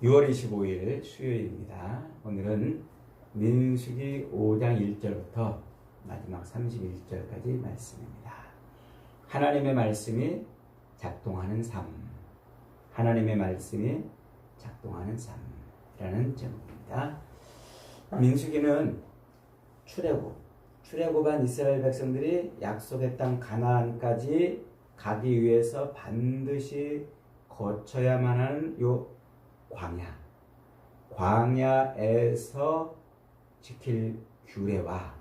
6월 25일 수요일입니다. 오늘은 민수기 5장 1절부터 마지막 31절까지 말씀입니다. 하나님의 말씀이 작동하는 삶, 하나님의 말씀이 작동하는 삶이라는 제목입니다. 민수기는 출애굽한 이스라엘 백성들이 약속의 땅 가나안까지 가기 위해서 반드시 거쳐야만 하는 요 광야에서 지킬 규례와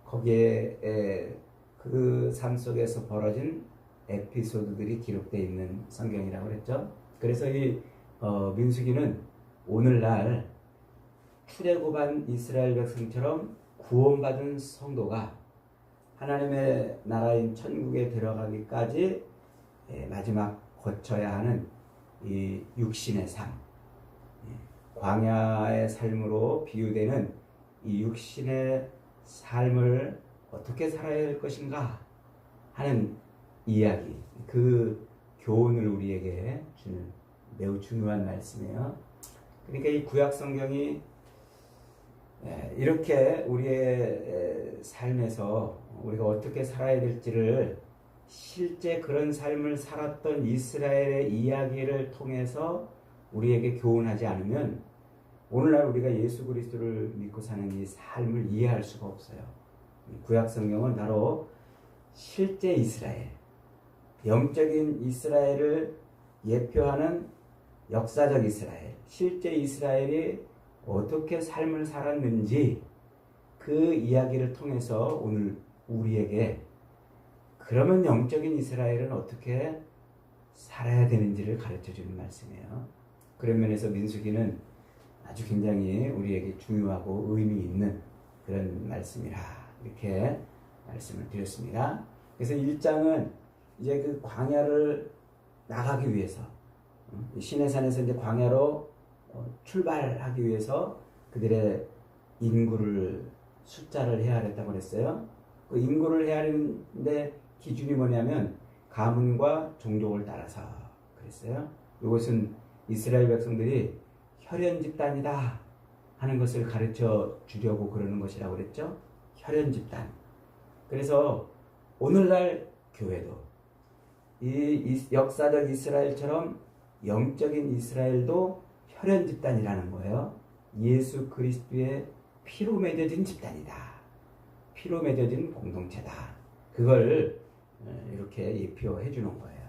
거기에 그 삶 속에서 벌어진 에피소드들이 기록되어 있는 성경이라고 그랬죠. 그래서 이 민수기는 오늘날 출애굽한 이스라엘 백성처럼 구원받은 성도가 하나님의 나라인 천국에 들어가기까지 마지막 거쳐야 하는 이 육신의 삶, 광야의 삶으로 비유되는 이 육신의 삶을 어떻게 살아야 할 것인가 하는 이야기, 그 교훈을 우리에게 주는 매우 중요한 말씀이에요. 그러니까 이 구약 성경이 이렇게 우리의 삶에서 우리가 어떻게 살아야 될지를 실제 그런 삶을 살았던 이스라엘의 이야기를 통해서 우리에게 교훈하지 않으면 오늘날 우리가 예수 그리스도를 믿고 사는 이 삶을 이해할 수가 없어요. 구약 성경은 바로 실제 이스라엘, 영적인 이스라엘을 예표하는 역사적 이스라엘, 실제 이스라엘이 어떻게 삶을 살았는지 그 이야기를 통해서 오늘 우리에게 그러면 영적인 이스라엘은 어떻게 살아야 되는지를 가르쳐주는 말씀이에요. 그런 면에서 민수기는 아주 굉장히 우리에게 중요하고 의미 있는 그런 말씀이라 이렇게 말씀을 드렸습니다. 그래서 1장은 이제 그 광야를 나가기 위해서 시내산에서 이제 광야로 출발하기 위해서 그들의 인구를 숫자를 헤아렸다고 그랬어요. 그 인구를 헤아리는데 기준이 뭐냐면 가문과 종족을 따라서 그랬어요. 이것은 이스라엘 백성들이 혈연 집단이다 하는 것을 가르쳐 주려고 그러는 것이라고 그랬죠. 혈연 집단. 그래서 오늘날 교회도 이 역사적 이스라엘처럼 영적인 이스라엘도 혈연 집단이라는 거예요. 예수 그리스도의 피로 맺어진 집단이다. 피로 맺어진 공동체다. 그걸 이렇게 예표해 주는 거예요.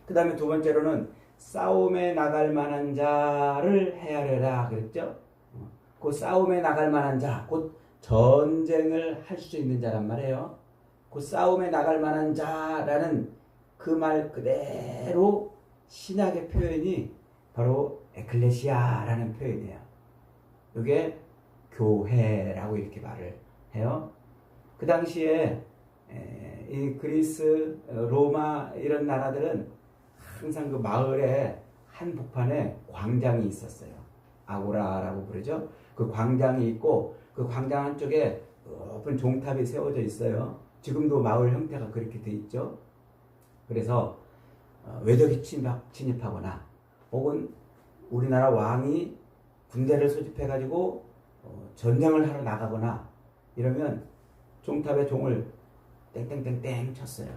그 다음에 두 번째로는 싸움에 나갈 만한 자를 헤아려라 그랬죠. 그 싸움에 나갈 만한 자, 곧 전쟁을 할 수 있는 자란 말이에요. 그 싸움에 나갈 만한 자라는 그 말 그대로 신약의 표현이 바로 에클레시아라는 표현이에요. 이게 교회라고 이렇게 말을 해요. 그 당시에 이 그리스, 로마 이런 나라들은 항상 그 마을의 한복판에 광장이 있었어요. 아고라라고 부르죠. 그 광장이 있고 그 광장 한쪽에 높은 종탑이 세워져 있어요. 지금도 마을 형태가 그렇게 돼 있죠. 그래서 외적이 침입하거나 혹은 우리나라 왕이 군대를 소집해가지고 전쟁을 하러 나가거나 이러면 종탑에 종을 땡땡땡땡 쳤어요.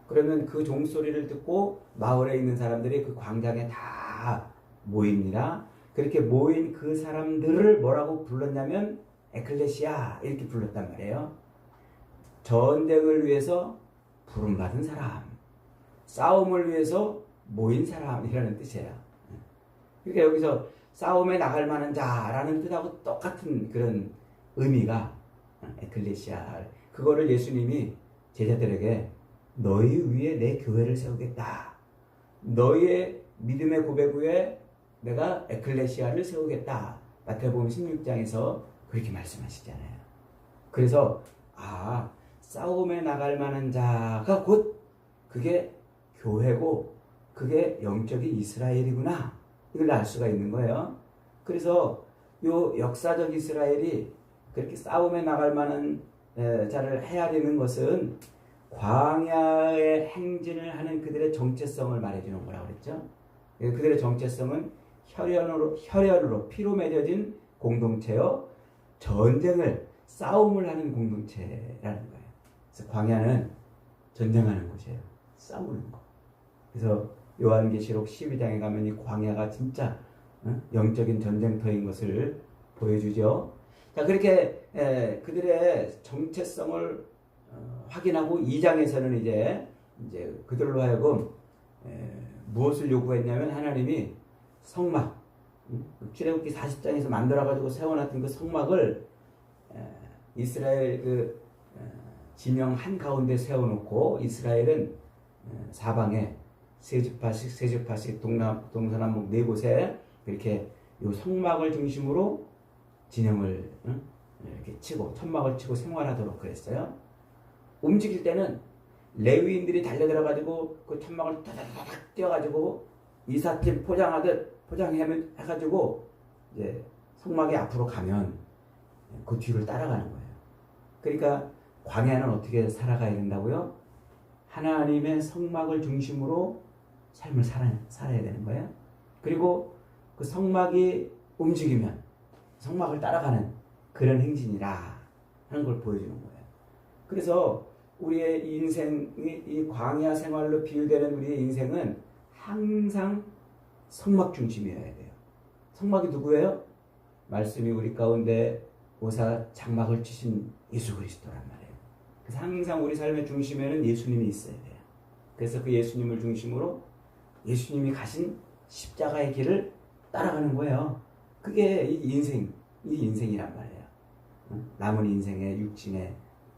그러면 그 종소리를 듣고 마을에 있는 사람들이 그 광장에 다 모입니다. 그렇게 모인 그 사람들을 뭐라고 불렀냐면 에클레시아 이렇게 불렀단 말이에요. 전쟁을 위해서 부름받은 사람, 싸움을 위해서 모인 사람이라는 뜻이에요. 그러니까 여기서 싸움에 나갈 만한 자라는 뜻하고 똑같은 그런 의미가 에클레시아. 그거를 예수님이 제자들에게 너희 위에 내 교회를 세우겠다. 너희의 믿음의 고백 위에 내가 에클레시아를 세우겠다. 마태복음 16장에서 그렇게 말씀하시잖아요. 그래서 싸움에 나갈 만한 자가 곧 그게 교회고 그게 영적인 이스라엘이구나. 이걸 알 수가 있는 거예요. 그래서 요 역사적 이스라엘이 그렇게 싸움에 나갈 만한 자를 헤아리는 것은 광야의 행진을 하는 그들의 정체성을 말해주는 거라고 그랬죠. 그들의 정체성은 혈연으로 피로 맺어진 공동체요. 싸움을 하는 공동체라는 거예요. 그래서 광야는 전쟁하는 곳이에요. 싸우는 거. 그래서 요한계시록 12장에 가면 이 광야가 진짜 영적인 전쟁터인 것을 보여주죠. 자, 그렇게 그들의 정체성을 확인하고 2장에서는 이제 그들로 하여금 무엇을 요구했냐면 하나님이 성막, 출애굽기 40장에서 만들어가지고 세워놨던 그 성막을 이스라엘 지명 한가운데 세워놓고 이스라엘은 사방에 세 지파씩 동서남북 네 곳에 이렇게 요 성막을 중심으로 진영을 이렇게 치고 천막을 치고 생활하도록 그랬어요. 움직일 때는 레위인들이 달려들어가지고 그 천막을 따다다닥 뛰어가지고 이삿짐 포장해가지고 이제 성막이 앞으로 가면 그 뒤를 따라가는 거예요. 그러니까 광야는 어떻게 살아가야 된다고요? 하나님의 성막을 중심으로 삶을 살아야 되는 거예요. 그리고 그 성막이 움직이면 성막을 따라가는 그런 행진이라 하는 걸 보여주는 거예요. 그래서 우리의 인생이 이 광야 생활로 비유되는 우리의 인생은 항상 성막 중심이어야 돼요. 성막이 누구예요? 말씀이 우리 가운데 오사 장막을 치신 예수 그리스도란 말이에요. 그래서 항상 우리 삶의 중심에는 예수님이 있어야 돼요. 그래서 그 예수님을 중심으로 예수님이 가신 십자가의 길을 따라가는 거예요. 그게 이 인생이란 말이에요. 남은 인생의 육신의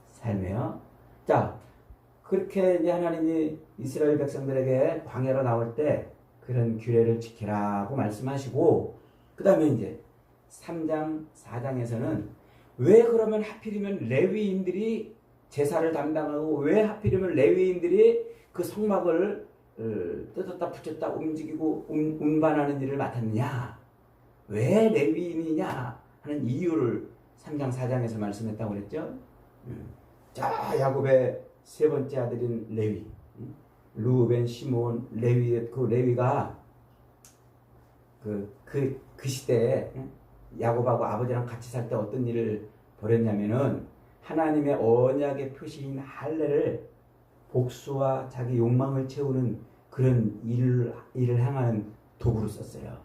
삶이에요. 자, 그렇게 이제 하나님이 이스라엘 백성들에게 광야로 나올 때 그런 규례를 지키라고 말씀하시고, 그 다음에 이제 3장, 4장에서는 왜 그러면 하필이면 레위인들이 제사를 담당하고 왜 하필이면 레위인들이 그 성막을 뜯었다 붙였다 움직이고 운반하는 일을 맡았느냐, 왜 레위인이냐 하는 이유를 3장 4장에서 말씀했다고 그랬죠. 자, 야곱의 세 번째 아들인 레위, 루벤, 시몬, 레위, 그 레위가 그 시대에 야곱하고 아버지랑 같이 살 때 어떤 일을 벌였냐면은 하나님의 언약의 표시인 할례를 복수와 자기 욕망을 채우는 그런 일을 행하는 도구로 썼어요.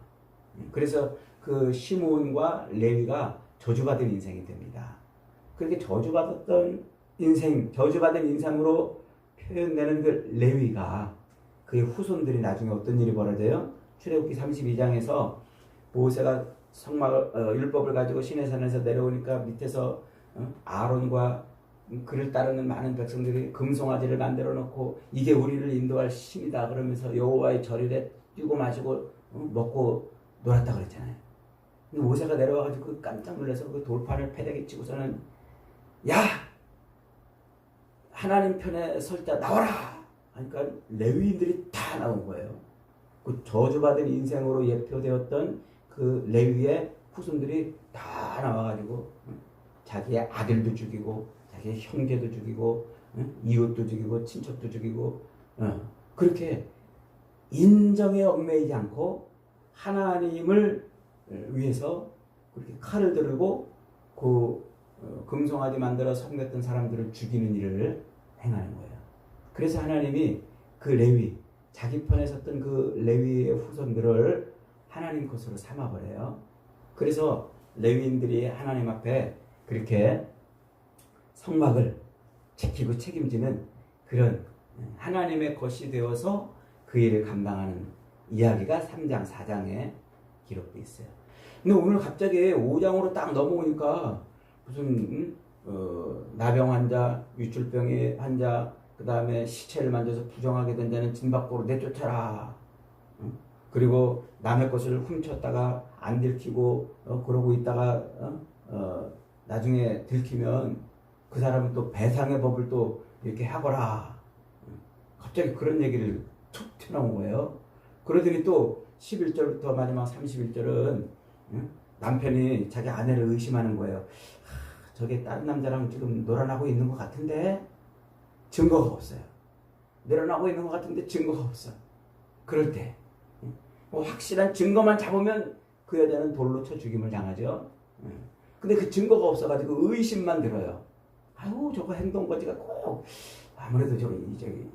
그래서 그 시몬과 레위가 저주받은 인생이 됩니다. 그렇게 저주받은 인생으로 표현되는 그 레위가 그의 후손들이 나중에 어떤 일이 벌어져요? 출애굽기 32장에서 모세가 율법을 가지고 시내산에서 내려오니까 밑에서 아론과 그를 따르는 많은 백성들이 금송아지를 만들어 놓고 이게 우리를 인도할 신이다 그러면서 여호와의 절일에 뛰고 마시고 먹고 놀았다 그랬잖아요. 근데 모세가 내려와가지고 깜짝 놀라서 그 돌판을 패대기 치고서는 야! 하나님 편에 설 때 나와라! 그러니까 레위인들이 다 나온 거예요. 그 저주받은 인생으로 예표되었던 그 레위의 후손들이 다 나와가지고 자기의 아들도 죽이고 자기의 형제도 죽이고 이웃도 죽이고 친척도 죽이고 그렇게 인정에 얽매이지 않고 하나님을 위해서 그렇게 칼을 들고 그 금송아지 만들어 섬겼던 사람들을 죽이는 일을 행하는 거예요. 그래서 하나님이 그 레위, 자기 편에 섰던 그 레위의 후손들을 하나님 것으로 삼아버려요. 그래서 레위인들이 하나님 앞에 그렇게 성막을 지키고 책임지는 그런 하나님의 것이 되어서 그 일을 감당하는 이야기가 3장, 4장에 기록되어 있어요. 근데 오늘 갑자기 5장으로 딱 넘어오니까 무슨 나병 환자, 유출병의 환자, 그 다음에 시체를 만져서 부정하게 된 자는 진 밖으로 내쫓아라. 그리고 남의 것을 훔쳤다가 안 들키고 그러고 있다가 나중에 들키면 그 사람은 또 배상의 법을 또 이렇게 하거라. 갑자기 그런 얘기를 툭 튀어나온 거예요. 그러더니 또 11절부터 마지막 31절은 남편이 자기 아내를 의심하는 거예요. 저게 다른 남자랑 지금 놀아나고 있는 것 같은데 증거가 없어요. 놀아나고 있는 것 같은데 증거가 없어. 그럴 때 확실한 증거만 잡으면 그 여자는 돌로 쳐 죽임을 당하죠. 근데 그 증거가 없어가지고 의심만 들어요. 아유 저거 행동거지가 꼭 아무래도 저기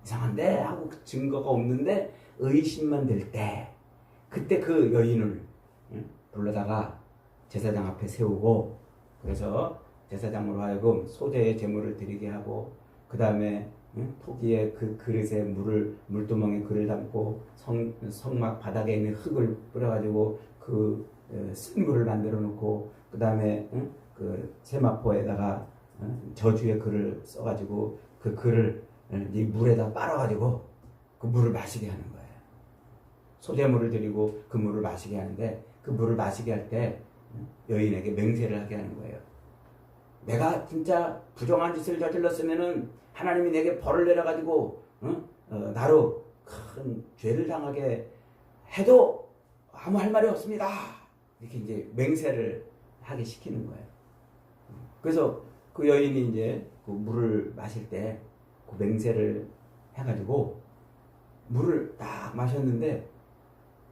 이상한데 하고 그 증거가 없는데 의심만 들 때 그때 그 여인을 불러다가 제사장 앞에 세우고 그래서 제사장으로 하여금 소재의 제물을 드리게 하고 그 다음에 토기에 그 그릇에 물두멍에 글을 담고 성막 바닥에 있는 흙을 뿌려가지고 그 쓴물을 만들어 놓고 그 다음에 그 세마포에다가 저주의 글을 써가지고 그 글을 이 물에다 빨아가지고 그 물을 마시게 하는 거예요. 소재물을 드리고 그 물을 마시게 하는데 그 물을 마시게 할 때 여인에게 맹세를 하게 하는 거예요. 내가 진짜 부정한 짓을 저질렀으면은 하나님이 내게 벌을 내려가지고 나로 큰 죄를 당하게 해도 아무 할 말이 없습니다. 이렇게 이제 맹세를 하게 시키는 거예요. 그래서 그 여인이 이제 그 물을 마실 때 그 맹세를 해가지고 물을 딱 마셨는데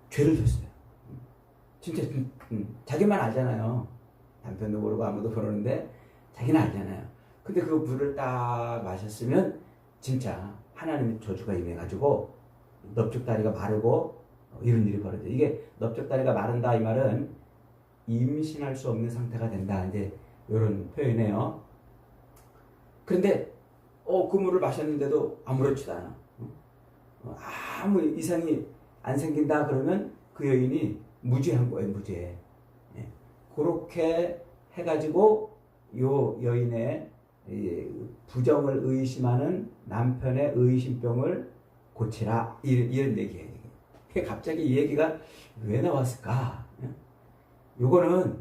죄를 졌어요. 진짜 자기만 알잖아요. 남편도 모르고 아무도 모르는데 자기는 알잖아요. 근데 그 물을 딱 마셨으면 진짜 하나님의 저주가 임해가지고 넙죽다리가 마르고 이런 일이 벌어져요. 이게 넙죽다리가 마른다 이 말은 임신할 수 없는 상태가 된다. 이제 이런 표현이에요. 그런데 그 물을 마셨는데도 아무렇지도 않아. 아무 이상이 안 생긴다 그러면 그 여인이 무죄한 거예요. 무죄. 예. 그렇게 해가지고 요 여인의 부정을 의심하는 남편의 의심병을 고치라 이런 얘기예요. 갑자기 이 얘기가 왜 나왔을까? 요거는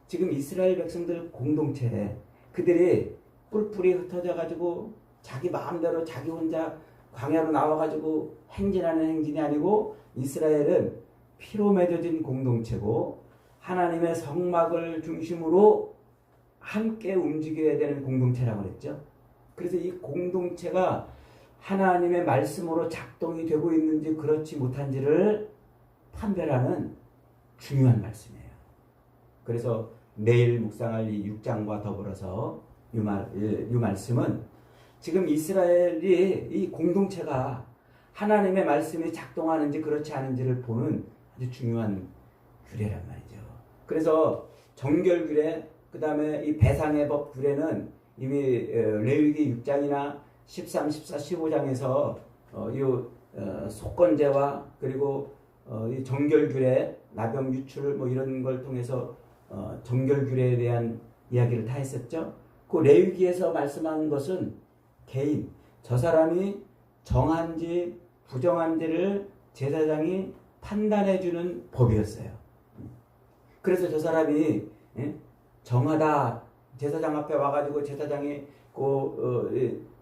지금 이스라엘 백성들 공동체에 그들이 뿔뿔이 흩어져 가지고 자기 마음대로 자기 혼자 광야로 나와가지고 행진하는 행진이 아니고 이스라엘은 피로 맺어진 공동체고 하나님의 성막을 중심으로 함께 움직여야 되는 공동체라고 그랬죠. 그래서 이 공동체가 하나님의 말씀으로 작동이 되고 있는지 그렇지 못한지를 판별하는 중요한 말씀이에요. 그래서 내일 묵상할 이 6장과 더불어서 이 말씀은 지금 이스라엘이 이 공동체가 하나님의 말씀이 작동하는지 그렇지 않은지를 보는 아주 중요한 규례란 말이죠. 그래서 정결 규례, 그 다음에 이 배상의 법 규례는 이미 레위기 6장이나 13, 14, 15장에서 속건제와 그리고 이 정결 규례, 나병 유출 뭐 이런 걸 통해서 정결 규례에 대한 이야기를 다 했었죠. 그 레위기에서 말씀한 것은 개인, 저 사람이 정한지 부정한지를 제사장이 판단해주는 법이었어요. 그래서 저 사람이 정하다 제사장 앞에 와가지고 제사장이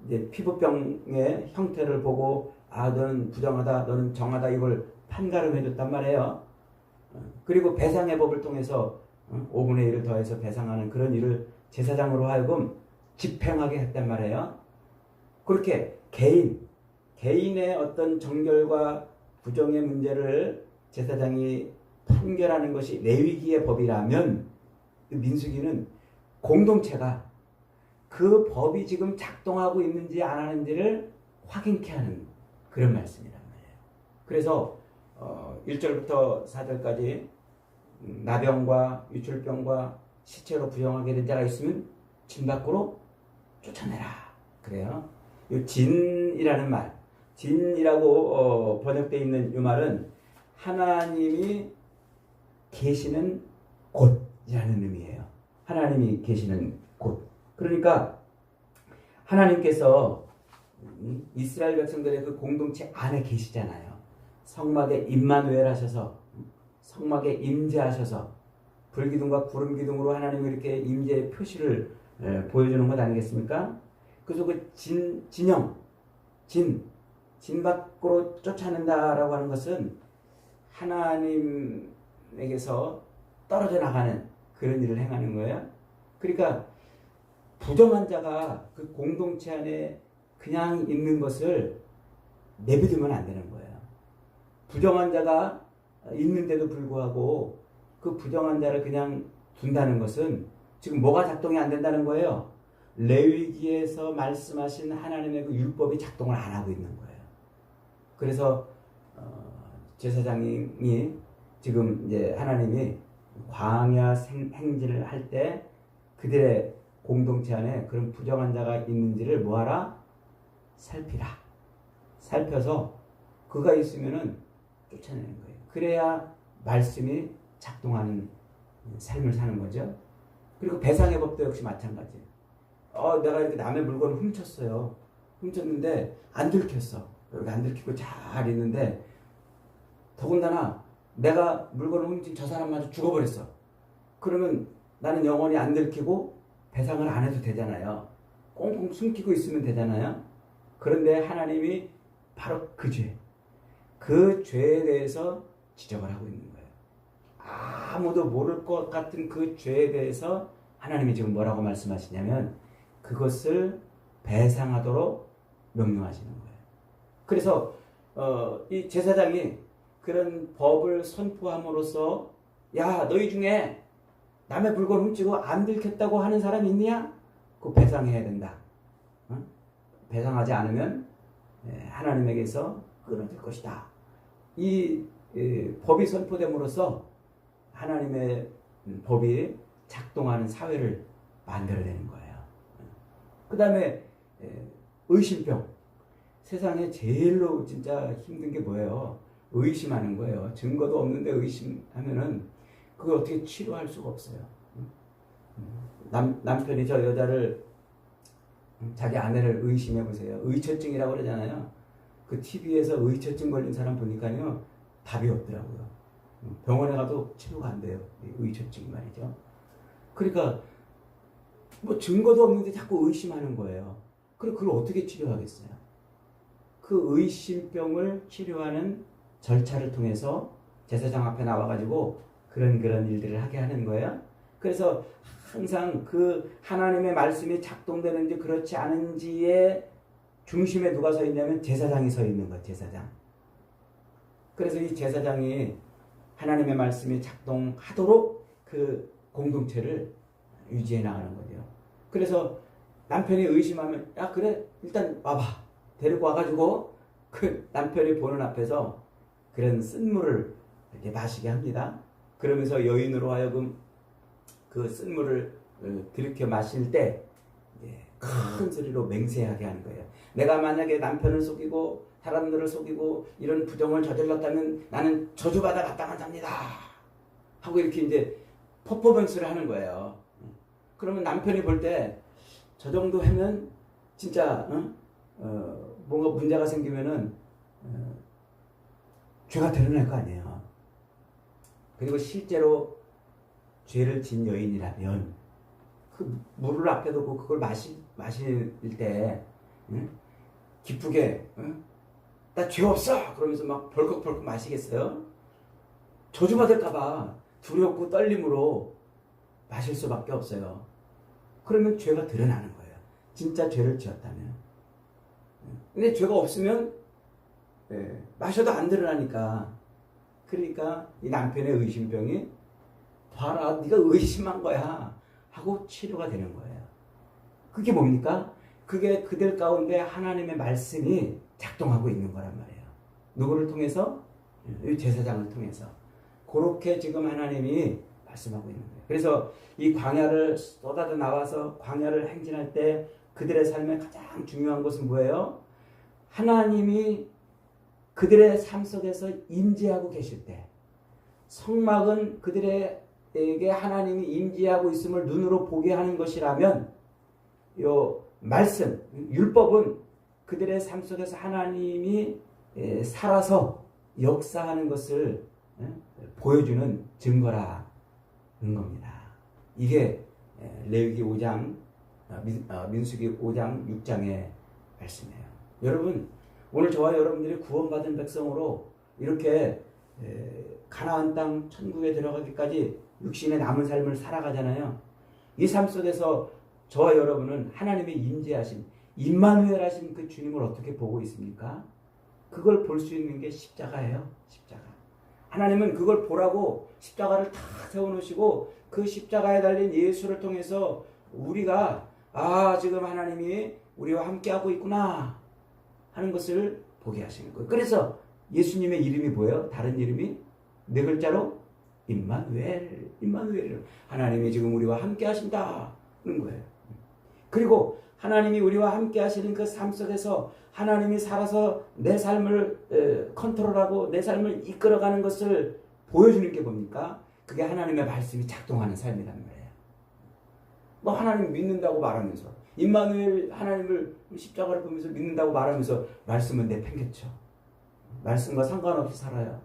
이제 피부병의 형태를 보고 너는 부정하다, 너는 정하다 이걸 판가름해줬단 말이에요. 그리고 배상의 법을 통해서 5분의 1을 더해서 배상하는 그런 일을 제사장으로 하여금 집행하게 했단 말이에요. 그렇게 개인의 어떤 정결과 부정의 문제를 제사장이 판결하는 것이 레위기의 법이라면 민수기는 공동체가 그 법이 지금 작동하고 있는지 안 하는지를 확인케 하는 그런 말씀이란 말이에요. 그래서 1절부터 4절까지 나병과 유출병과 시체로 부정하게 된 자가 있으면 진 밖으로 쫓아내라 그래요. 이 진이라는 말, 진이라고 번역되어 있는 이 말은 하나님이 계시는 곳이라는 의미예요. 하나님이 계시는 곳. 그러니까 하나님께서 이스라엘 백성들의 그 공동체 안에 계시잖아요. 성막에 임마누엘 하셔서 성막에 임재하셔서 불기둥과 구름기둥으로 하나님이 이렇게 임재의 표시를 보여주는 것 아니겠습니까? 그래서 그 진 밖으로 쫓아낸다라고 하는 것은 하나님에게서 떨어져 나가는 그런 일을 행하는 거예요. 그러니까 부정한 자가 그 공동체 안에 그냥 있는 것을 내비두면 안 되는 거예요. 부정한 자가 있는데도 불구하고 그 부정한 자를 그냥 둔다는 것은 지금 뭐가 작동이 안 된다는 거예요? 레위기에서 말씀하신 하나님의 그 율법이 작동을 안 하고 있는 거예요. 그래서 제사장이 지금 이제 하나님이 광야 행진을 할 때 그들의 공동체 안에 그런 부정한 자가 있는지를 뭐하라? 살피라. 살펴서 그가 있으면은 쫓아내는 거예요. 그래야 말씀이 작동하는 삶을 사는 거죠. 그리고 배상의 법도 역시 마찬가지예요. 내가 이렇게 남의 물건을 훔쳤어요. 훔쳤는데 안 들켰어. 여기 안 들키고 잘 있는데 더군다나 내가 물건을 훔친 저 사람마저 죽어버렸어. 그러면 나는 영원히 안 들키고 배상을 안 해도 되잖아요. 꽁꽁 숨기고 있으면 되잖아요. 그런데 하나님이 바로 그 죄에 대해서 지적을 하고 있는 거예요. 아무도 모를 것 같은 그 죄에 대해서 하나님이 지금 뭐라고 말씀하시냐면 그것을 배상하도록 명령하시는 거예요. 그래서 이 제사장이 그런 법을 선포함으로써 야, 너희 중에 남의 물건 훔치고 안 들켰다고 하는 사람이 있냐? 그거 배상해야 된다. 배상하지 않으면 하나님에게서 끊어질 것이다. 이 법이 선포됨으로써 하나님의 법이 작동하는 사회를 만들어내는 거예요. 그 다음에 의심병. 세상에 제일로 진짜 힘든 게 뭐예요? 의심하는 거예요. 증거도 없는데 의심하면은 그걸 어떻게 치료할 수가 없어요. 남편이 저 여자를 자기 아내를 의심해 보세요. 의처증이라고 그러잖아요. 그 TV에서 의처증 걸린 사람 보니까요 답이 없더라고요. 병원에 가도 치료가 안 돼요. 의처증 말이죠. 그러니까 뭐 증거도 없는데 자꾸 의심하는 거예요. 그럼 그걸 어떻게 치료하겠어요? 그 의심병을 치료하는 절차를 통해서 제사장 앞에 나와가지고 그런 일들을 하게 하는 거예요. 그래서 항상 그 하나님의 말씀이 작동되는지 그렇지 않은지의 중심에 누가 서 있냐면 제사장이 서 있는 거예요. 제사장. 그래서 이 제사장이 하나님의 말씀이 작동하도록 그 공동체를 유지해 나가는 거죠. 그래서 남편이 의심하면 야 그래 일단 와봐. 데리고 와가지고 그 남편이 보는 앞에서 그런 쓴물을 이렇게 마시게 합니다. 그러면서 여인으로 하여금 그 쓴물을 들이켜 마실 때 큰 소리로 맹세하게 하는 거예요. 내가 만약에 남편을 속이고 사람들을 속이고 이런 부정을 저질렀다면 나는 저주받아 마땅한 자입니다. 하고 이렇게 이제 퍼포먼스를 하는 거예요. 그러면 남편이 볼 때 저 정도 하면 진짜 뭔가 문제가 생기면은 죄가 드러날 거 아니에요. 그리고 실제로 죄를 진 여인이라면 그 물을 앞에 두고 그걸 마실 때 기쁘게 나 죄 없어 그러면서 막 벌컥벌컥 마시겠어요? 저주받을까봐 두렵고 떨림으로 마실 수밖에 없어요. 그러면 죄가 드러나는 거예요. 진짜 죄를 지었다면. 근데 죄가 없으면 마셔도 안 드러나니까. 그러니까 이 남편의 의심병이 봐라 네가 의심한 거야 하고 치료가 되는 거예요. 그게 뭡니까? 그게 그들 가운데 하나님의 말씀이 작동하고 있는 거란 말이에요. 누구를 통해서? 이 제사장을 통해서. 그렇게 지금 하나님이 말씀하고 있는 거예요. 그래서 이 광야를 쏟아져 나와서 광야를 행진할 때 그들의 삶에 가장 중요한 것은 뭐예요? 하나님이 그들의 삶 속에서 임재하고 계실 때 성막은 그들에게 하나님이 임재하고 있음을 눈으로 보게 하는 것이라면 요 말씀, 율법은 그들의 삶 속에서 하나님이 살아서 역사하는 것을 보여주는 증거라는 겁니다. 이게 레위기 5장, 민수기 5장 6장의 말씀이에요. 여러분 오늘 저와 여러분들이 구원받은 백성으로 이렇게 가나안 땅 천국에 들어가기까지 육신의 남은 삶을 살아가잖아요. 이 삶 속에서 저와 여러분은 하나님의 임재하신 임마누엘 하신 그 주님을 어떻게 보고 있습니까? 그걸 볼 수 있는 게 십자가예요. 십자가. 하나님은 그걸 보라고 십자가를 다 세워놓으시고 그 십자가에 달린 예수를 통해서 우리가 지금 하나님이 우리와 함께하고 있구나 하는 것을 보게 하시는 거예요. 그래서 예수님의 이름이 뭐예요? 다른 이름이 네 글자로 임마누엘. 하나님이 지금 우리와 함께 하신다는 거예요. 그리고 하나님이 우리와 함께 하시는 그 삶 속에서 하나님이 살아서 내 삶을 컨트롤하고 내 삶을 이끌어가는 것을 보여주는 게 뭡니까? 그게 하나님의 말씀이 작동하는 삶이란 말이에요. 뭐 하나님 믿는다고 말하면서 임마누엘 하나님을 십자가를 보면서 믿는다고 말하면서 말씀은 내팽개쳐. 말씀과 상관없이 살아요.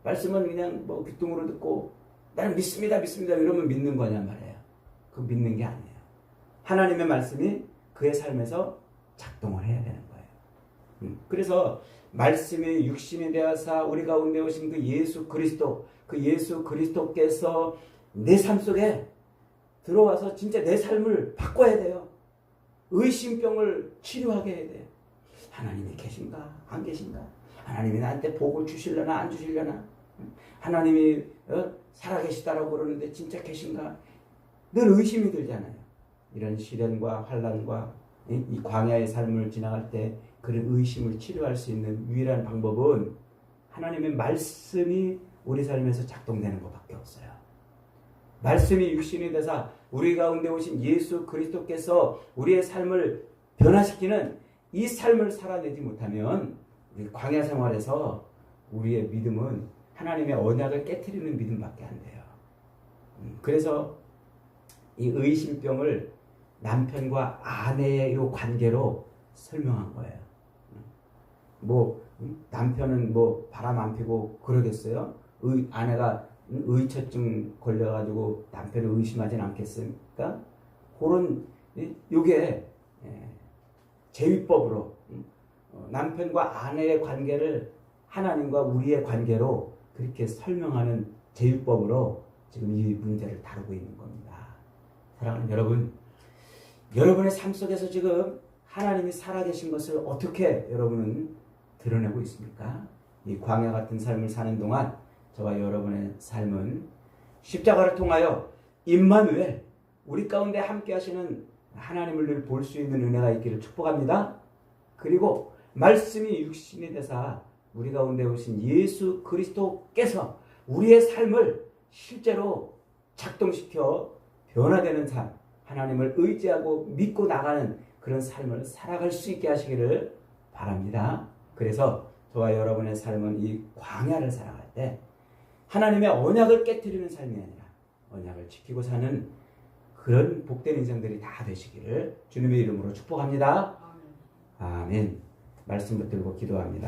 말씀은 그냥 뭐 귀뚱으로 듣고 나는 믿습니다 이러면 믿는 거냐 말이에요. 그거 믿는 게 아니에요. 하나님의 말씀이 그의 삶에서 작동을 해야 되는 거예요. 그래서 말씀이 육신이 되어서 우리 가운데 오신 그 예수 그리스도께서 내 삶 속에 들어와서 진짜 내 삶을 바꿔야 돼요. 의심병을 치료하게 해야 돼요. 하나님이 계신가 안 계신가? 하나님이 나한테 복을 주시려나 안 주시려나? 하나님이 살아계시다라고 그러는데 진짜 계신가? 늘 의심이 들잖아요. 이런 시련과 환난과 이 광야의 삶을 지나갈 때 그런 의심을 치료할 수 있는 유일한 방법은 하나님의 말씀이 우리 삶에서 작동되는 것밖에 없어요. 말씀이 육신이 되사 우리 가운데 오신 예수 그리스도께서 우리의 삶을 변화시키는 이 삶을 살아내지 못하면 우리 광야 생활에서 우리의 믿음은 하나님의 언약을 깨트리는 믿음밖에 안 돼요. 그래서 이 의심병을 남편과 아내의 이 관계로 설명한 거예요. 남편은 바람 안 피고 그러겠어요? 아내가 의처증 걸려가지고 남편을 의심하진 않겠습니까? 요게 제위법으로 남편과 아내의 관계를 하나님과 우리의 관계로 그렇게 설명하는 제위법으로 지금 이 문제를 다루고 있는 겁니다. 사랑하는 여러분, 여러분의 삶 속에서 지금 하나님이 살아계신 것을 어떻게 여러분은 드러내고 있습니까? 이 광야 같은 삶을 사는 동안 저와 여러분의 삶은 십자가를 통하여 임마누엘, 우리 가운데 함께 하시는 하나님을 늘 볼 수 있는 은혜가 있기를 축복합니다. 그리고 말씀이 육신이 되사 우리 가운데 오신 예수 그리스도께서 우리의 삶을 실제로 작동시켜 변화되는 삶, 하나님을 의지하고 믿고 나가는 그런 삶을 살아갈 수 있게 하시기를 바랍니다. 그래서 저와 여러분의 삶은 이 광야를 살아갈 때 하나님의 언약을 깨트리는 삶이 아니라 언약을 지키고 사는 그런 복된 인생들이 다 되시기를 주님의 이름으로 축복합니다. 아멘. 말씀 붙들고 기도합니다.